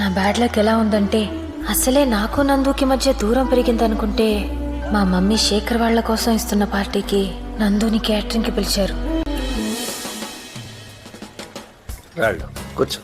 నా bad luck ఎలా ఉందంటే అసలే నాకు నందుకి మధ్య దూరం పెరిగిందనుకుంటే మా మమ్మీ శేఖర్ వాళ్ళ కోసం ఇస్తున్న పార్టీకి నందుని క్యాటరింగ్కి పిలిచారు. రాళ్ళు కూర్చో.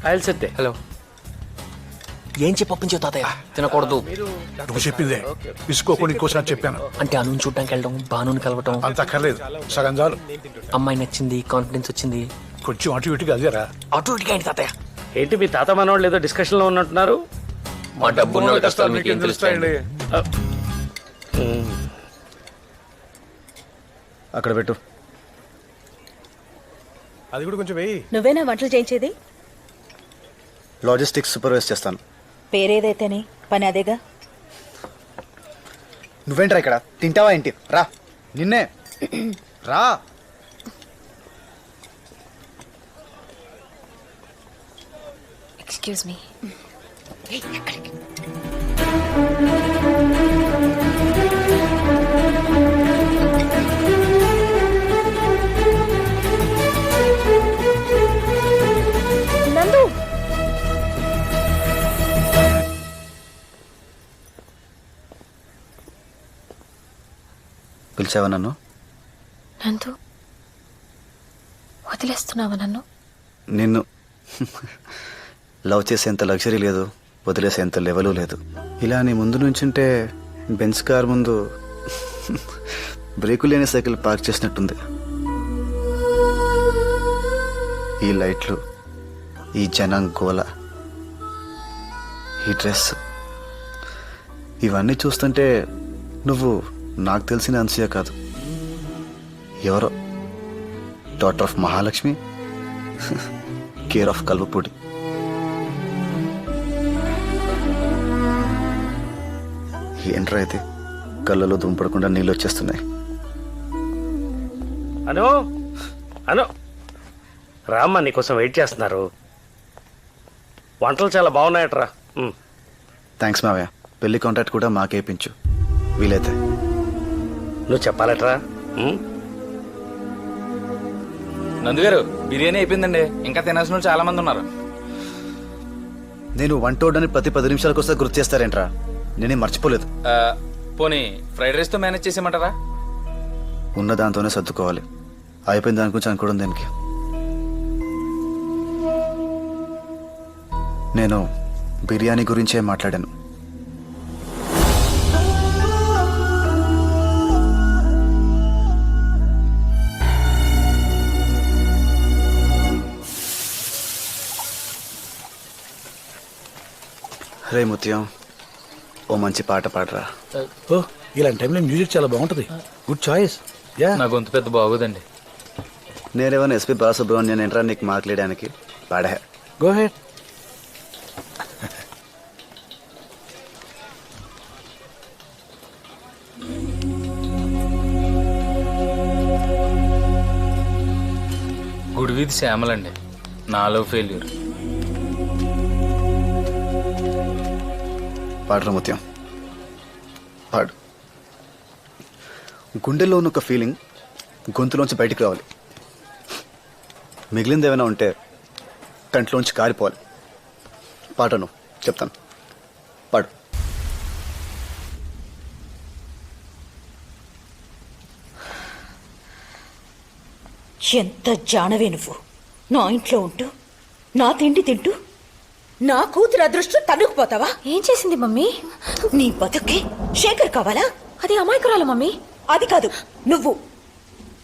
ఆయన సెట్టే. హలో. ఏం చెప్పొప్పించు తాతయ్య? తినకూడదు. నువ్వు చెప్పిందే తీసుకోకుండా ఇంకోసారి చెప్పాను. అంటే అను చూడడానికి వెళ్ళడం, బానుని కలవటం అంత అక్కర్లేదు, సగం చాలు. అమ్మాయి నచ్చింది, కాన్ఫిడెన్స్ వచ్చింది. కొంచెం అటు ఇటుగా అదేరా. అటు ఇటుగా ఏంటి తాతయ్య? ఏంటి మీ తాత మనవాళ్ళు ఏదో డిస్కషన్ లో ఉన్నట్టున్నారు? మా డబ్బున్న కష్టాలు మీకు ఏం తెలుస్తాయండి? అక్కడ పెట్టు. అది కూడా కొంచెం వెయ్యి. నువ్వేనా వంటలు చేయించేది? లాజిస్టిక్స్ సూపర్వైజ్ చేస్తాను. పేరేదైతేనే పని అదేగా. నువ్వేంట్రా ఇక్కడ? తింటావా ఏంటి? రా, నిన్నే రా. Excuse me. నందు, పిలిచావా నన్ను? నందు, వదిలేస్తున్నావా నన్ను? నిన్ను లవ్ చేసేంత లగ్జరీ లేదు, వదిలేసేంత లెవెలు లేదు. ఇలా నీ ముందు నుంచుంటే బెంచ్ కార్ ముందు బ్రేకు లేని సైకిల్ పార్క్ చేసినట్టుంది. ఈ లైట్లు, ఈ జనం గోల, ఈ డ్రెస్, ఇవన్నీ చూస్తుంటే నువ్వు నాకు తెలిసిన అన్సూయ కాదు, ఎవరో daughter of Mahalakshmi, care of Kalvapudi. ఏంట్రా అయితే కళ్ళలో దుంపడకుండా నీళ్ళు వచ్చేస్తున్నాయి. అను అను రామ్మ నీకోసం వెయిట్ చేస్తున్నారు. వంటలు చాలా బాగున్నాయట్రా. థ్యాంక్స్ మావయ్య. పెళ్లి కాంట్రాక్ట్ కూడా మాకే ఇప్పించు వీలైతే. నువ్వు చెప్పాలట్రా. నందుగారు, బిర్యానీ అయిపోయిందండి. ఇంకా తినాల్సిన వాళ్ళు చాలా మంది ఉన్నారు. నేను వంటోడని ప్రతి 10 నిమిషాలకు వస్తే గుర్తు చేస్తారేంట్రా? నేనేం మర్చిపోలేదు. పోనీ ఫ్రైడ్ రైస్ తో మేనేజ్ చేసేయమంటారా? ఉన్న దాంతోనే సర్దుకోవాలి. అయిపోయిన దాని గురించి అనుకోవడం దేనికి? నేను బిర్యానీ గురించే మాట్లాడాను. రే ముత్యం, ఓ మంచి పాట పాడరా. ఓ, ఇలాంటి టైంలో మ్యూజిక్ చాలా బాగుంటది. Good choice. యా, నా గొంతు పెద్ద బాగోదండి. నేనేమన్నా ఎస్పి బాలసుబ్రహ్మణ్యం ఏంట్రా నీకు మాట్లాడడానికి? పాడే. Go head. గుడి వీధి శ్యామలండి. నాలో ఫెయిల్యూర్. పాడరా ముత్యం, పాడు. గుండెల్లో ఉన్న ఒక ఫీలింగ్ గొంతులోంచి బయటికి రావాలి. మిగిలింది ఏమైనా ఉంటే కంట్లోంచి కారిపోవాలి. పాటను చెప్తాను, పాడు. ఎంత జానవే నువ్వు! నా ఇంట్లో ఉంటూ నా తిండి తింటూ నా కూతురు అదృష్టం తన్నుకుపోతావా? ఏం చేసింది మమ్మీ? నీ బతుక్కి శేఖర్ కావాలా? అది అమాయకురాలు మమ్మీ. అది కాదు, నువ్వు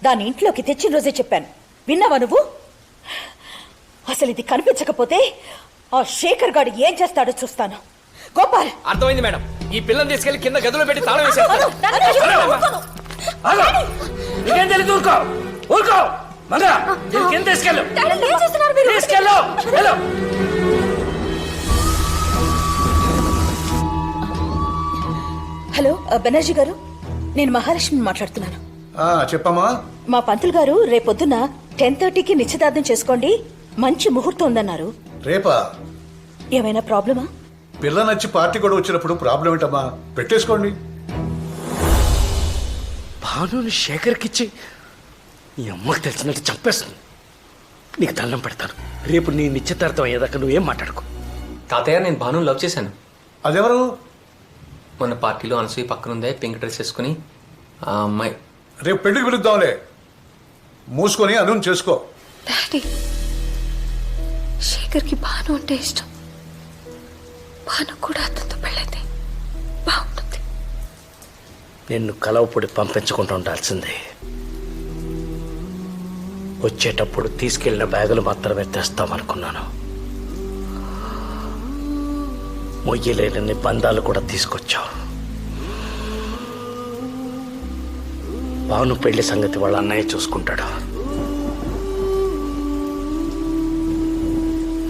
దాని ఇంట్లోకి తెచ్చిన రోజే చెప్పాను. విన్నావా నువ్వు? అసలు ఇది కనిపించకపోతే ఆ శేఖర్ గాడు ఏం చేస్తాడో చూస్తాను. గోపాల్, అర్థమైంది మేడం. ఈ పిల్లని తీసుకెళ్లి కింద గదిలో పెట్టి తాళం వేసేస్తాను. నీకేం తెలియదు? ఊరుకో ఊరుకో. మగా కింద తీసుకెళ్ళు, తీసుకెళ్ళు. వెళ్ళు. హలో బెనర్జీ గారు, నేను మహాలక్ష్మిని మాట్లాడుతున్నాను. చెప్పమ్మా. మా పంతులు గారు రేపొద్దున 10:30కి నిశ్చితార్థం చేసుకోండి, మంచి ముహూర్తం ఉందన్నారు. రేపా? ఏమైనా ప్రాబ్లమా? పిల్ల నచ్చి పార్టీ కూడా వచ్చినప్పుడు ప్రాబ్లం ఏంటమ్మా? పెట్టేసుకోండి. భానుని శేఖర్కిచ్చి నీ అమ్మకి తెలిసినట్టు చంపేస్తుంది. నీకు దండం పెడతాను. రేపు నీ నిశ్చితార్థం అయ్యేదాకా నువ్వేం మాట్లాడుకో. తాతయ్య నేను భాను లవ్ చేశాను. అదెవరు? మొన్న పార్టీలో అనసూయ పక్కన ఉందే, పింక్ డ్రెస్ వేసుకుని ఆ అమ్మాయి. రేపు పెళ్లికి పిలుద్దాంలే. మూసుకొని అనుని చేసుకో. డాడీ, శేఖర్కి భాను అంటే ఇష్టం. భాను కూడా అతనితో పెళ్ళైతే బాగుంటుంది. నిన్ను కలవపొడి పంపించకుండా ఉండాల్సిందే. వచ్చేటప్పుడు తీసుకెళ్లిన బ్యాగులు మాత్రమే తెస్తామనుకున్నాను. మొయ్యలేని బంధాలు కూడా తీసుకొచ్చావు. భాను పెళ్లి సంగతి వాళ్ళ అన్నయ్య చూసుకుంటాడు.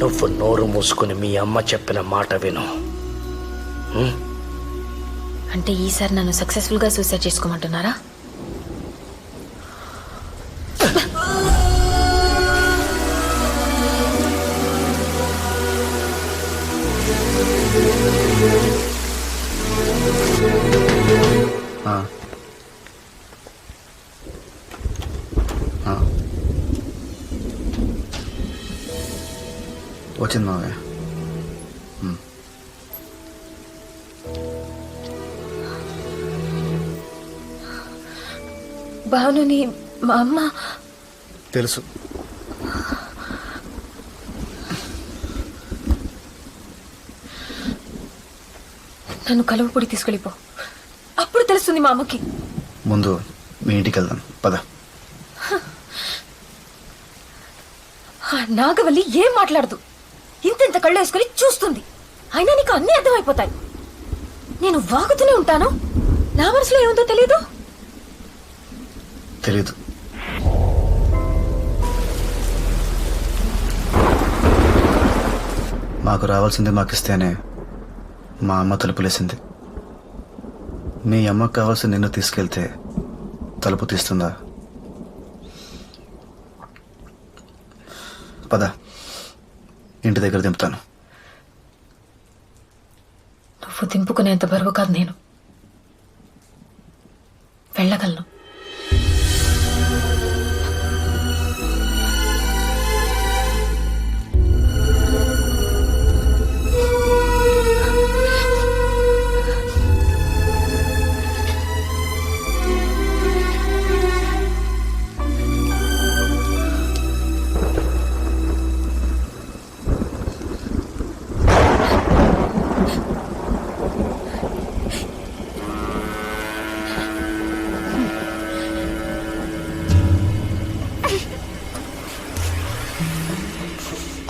నువ్వు నోరు మూసుకుని మీ అమ్మ చెప్పిన మాట విను. అంటే ఈసారి నన్ను సక్సెస్ఫుల్గా సూసైడ్ చేసుకోమంటున్నారా? ఆ. ఆ. వచ్చింది మావయ్య. భానుని మా అమ్మ తెలుసు. నన్ను కలువపొడి తీసుకెళ్ళిపో, అప్పుడు తెలుస్తుంది మా అమ్మకి. ముందు మీ ఇంటికి వెళ్దాం పద. ఆ నాగవల్లి ఏం మాట్లాడదు, ఇంతెంత కళ్ళు వేసుకుని చూస్తుంది. అయినా నీకు అన్నీ అర్థమైపోతాయి. నేను వాగుతూనే ఉంటాను, నా మనసులో ఏముందో తెలీదు. తెలీదు. మాకు రావాల్సింది మాకిస్తేనే మా అమ్మ తలుపులేసింది. మీ అమ్మకు కావాల్సింది నిన్ను తీసుకెళ్తే తలుపు తీస్తుందా? పద, ఇంటి దగ్గర దింపుతాను. నువ్వు దింపుకునేంత బరువు కాదు నేను. వెళ్ళగలను.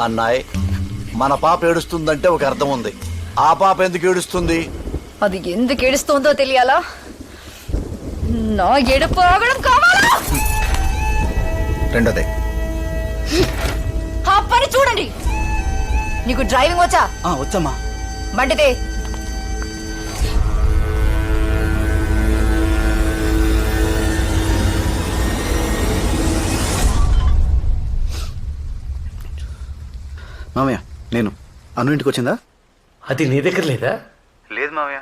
అన్నాయ్, మన పాప ఏడుస్తుందంటే ఒక అర్థం ఉంది. ఆ పాప ఎందుకు ఏడుస్తుంది? అది ఎందుకు ఏడుస్తుందో తెలియాలా? నా ఏడుపు ఆగడం కావాలా? రెండోదే. ఆ పని చూడండి. నీకు డ్రైవింగ్ వచ్చా? వచ్చమ్మా. బండితే మామయ్య, నేను అను ఇంటికి వచ్చిందా? అది నీ దగ్గర లేదా? లేదు మామయ్య.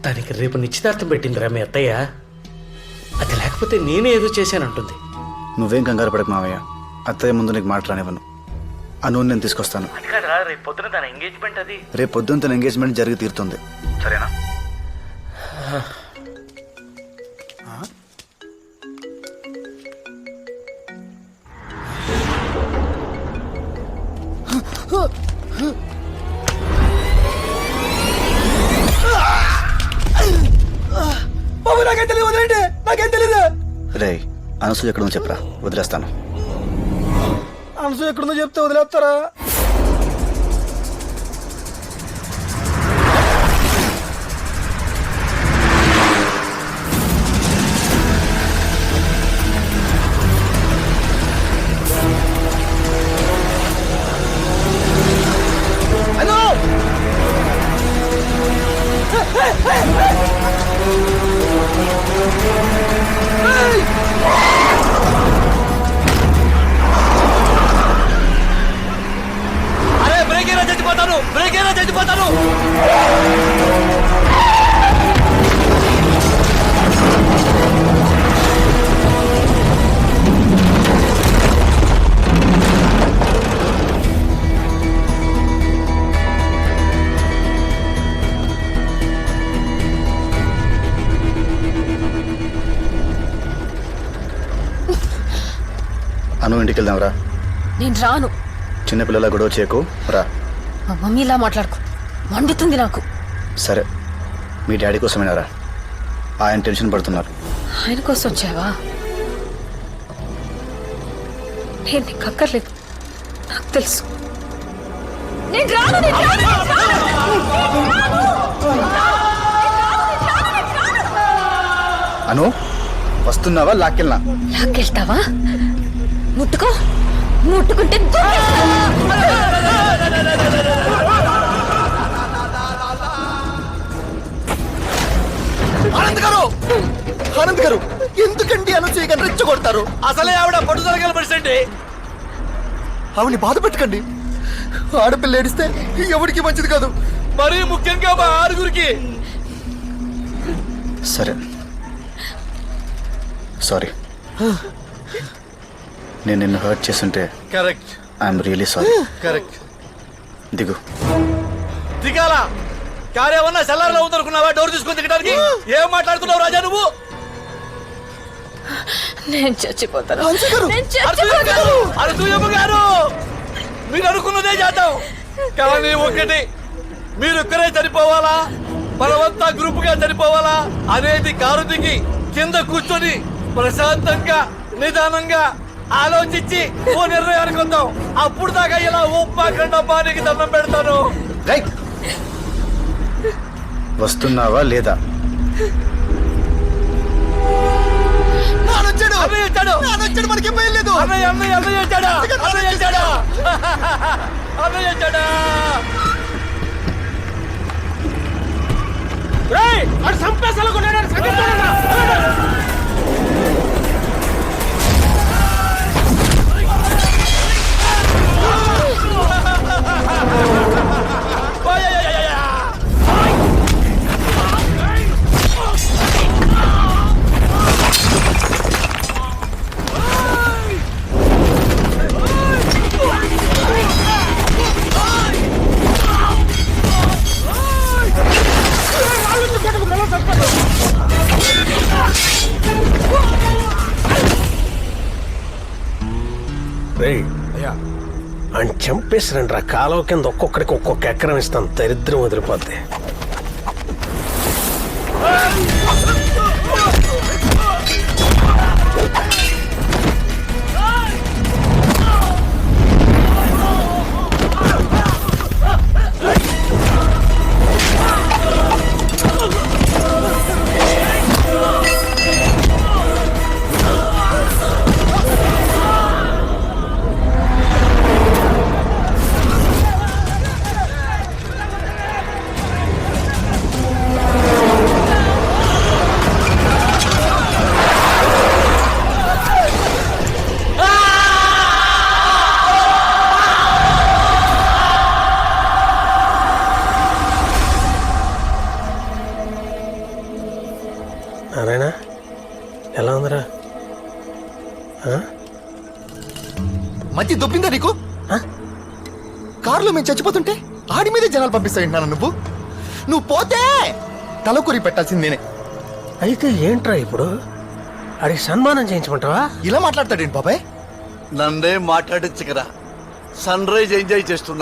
దానికి రేపు నిశ్చితార్థం పెట్టిందిరా మీ అత్తయ్య. అది లేకపోతే నేనే ఏదో చేశానంటుంది. నువ్వేం కంగారు పడకు మావయ్య, అత్తయ్య ముందు నీకు మాట రానివ్వను. అను నేను తీసుకొస్తాను. రేపు పొద్దున తన ఎంగేజ్మెంట్. అది రేపు పొద్దున్న తన ఎంగేజ్మెంట్ జరిగి తీరుతుంది, సరేనా? రే, అనసూయ ఎక్కడుందో చెప్పరా, వదిలేస్తాను. అనసూయ ఎక్కడుందో చెప్తే వదిలేస్తారా? అను ఇంటికి వెళ్దాం రా. నేను రాను. చిన్నపిల్లల గొడవ చేయకు రా. మా మమ్మీలా మాట్లాడుకో, మండుతుంది నాకు. సరే, మీ డాడీ కోసమేనా రా? ఆయన టెన్షన్ పడుతున్నారు. ఆయన కోసం వచ్చావా? నేను నీకు అక్కర్లేదు, నాకు తెలుసు. నేను రాను, నేను రాను, నేను రాను. అను, వస్తున్నావా? లాక్కెళ్ళనా? లాక్కెళ్తావా? ముట్టుకో, ముట్టుకుంటే ఆనంద్ గారు, ఆనంద్ గారు, ఎందుకండి అనసూయ గారిని రెచ్చగొడతారు? అసలే ఆవిడ పట్టుదల గల మనిషి. ఆవిడని బాధ పెట్టకండి. ఆడపిల్ల ఏడిస్తే ఎవరికి మంచిది కాదు, మరీ ముఖ్యంగా మా ఆరుగురికి. సరే, సారీ. నేను నిన్ను హర్ట్ చేస్తుంటే correct. I'm really sorry. Correct. దిగు. దిగాల కార్యమన్నా సెల్లార్లో ఉందనుకున్నావా? డోర్ తీసుకొని దిగడానికి ఏం మాట్లాడుతున్నావు రాజా నువ్వు? నేను చచ్చిపోతాను. అనసూయమ్మ గారు, మీరు అనుకున్నదే చేద్దాం, కానీ ఒకటి, మీరొక్కరే చనిపోవాలా, మనమంతా గ్రూప్ గా చనిపోవాలా అనేది కారు దిగి కింద కూర్చొని ప్రశాంతంగా నిదానంగా ఆలోచించి ఓ నిర్ణయానికి వద్దాం. అప్పుడు దాకా ఇలా ఉప్మాకండ పానికి దండం పెడతాను. రైట్. వస్తున్నావా లేదా? మనకి లేదు. అన్నయ్య అన్నయ్య అన్నయ్య వచ్చాడా? అన్నయ్య వచ్చాడా? అన్నయ్య వచ్చాడా? అని చంపేసిరండి రా. కాలువ కింద ఒక్కొక్కడికి ఒక్కొక్క ఎకరం ఇస్తాను, దరిద్రం వదిలిపోద్ది. నారాయణ, ఎలా ఉందిరా? మంచి దొబ్బిందా నీకు? కారులో మేము చచ్చిపోతుంటే ఆడి మీదే జనాలు పంపిస్తాయి. నువ్వు పోతే తలకొరి పెట్టాల్సింది నేనే. అయితే ఏంట్రా ఇప్పుడు? అడిగి సన్మానం చేయించమంటావా? ఇలా మాట్లాడతాడేంటి బాబాయ్? నన్నే మాట్లాడించకరా. సన్ రైజ్ ఎంజాయ్ చేస్తున్నా.